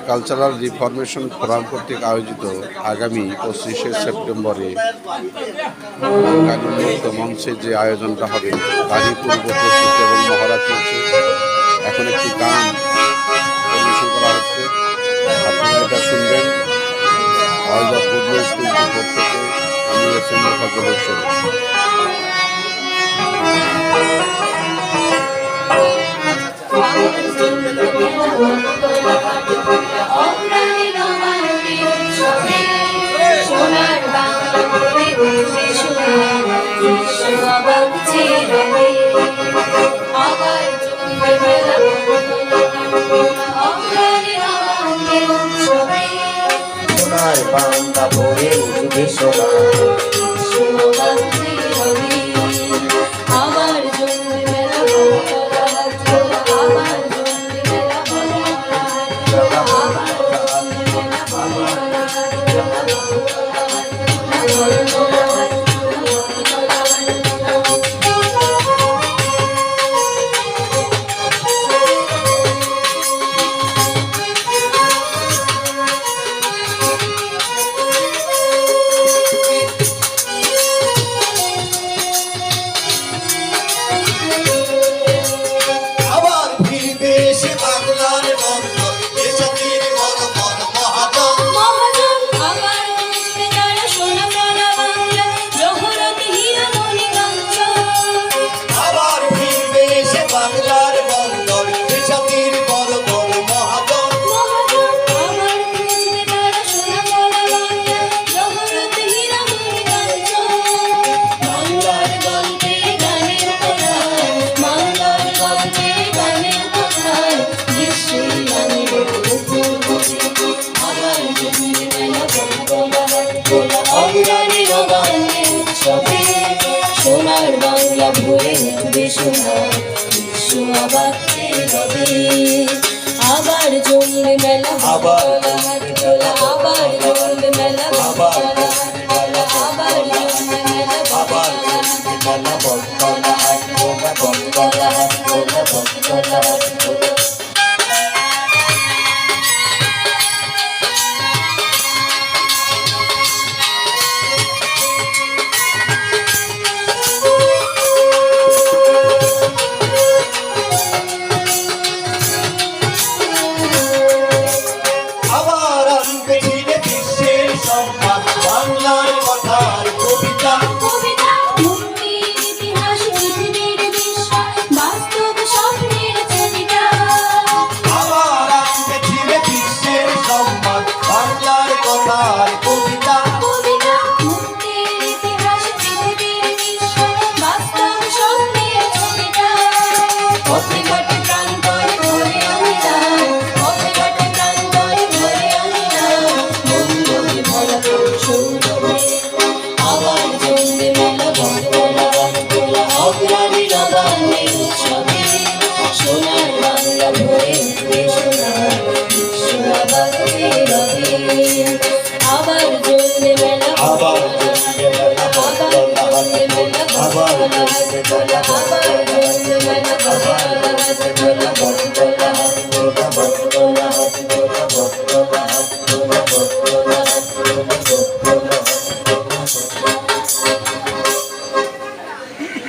Cultural reformation forum কর্তৃক আয়োজিত আগামী 25শে সেপ্টেম্বরে গানমুক্ত মঞ্চে যে আয়োজনটা হবে তারই পূর্ব প্রস্তুতি এবং মহড়া চলছে। এখন একটি গান পরিবেশন করা হচ্ছে, আপনারা এটা শুনবেন। ভয়েস অফ গুডনেস 24 থেকে আমি এসএম ফজল হোসেন। বাংলা ভরে উঠবে আমার জন্য সোনার বাংলা ভরে উঠবে সোনা, বিশ্ব আবার হবে। আবার জমবে মেলা, আবার তোলা, আবার জমবে মেলা, আবার জমবে মেলা, আবার মেলা বটতলা হাট, বটতলা হাট, বটতলা হাট। সোনার বাংলা ভরে উঠবে সোনা, বিশ্ব আবার আবার জমবে মেলা, আবার জমবে মেলা, আবার জমবে মেলা, আবার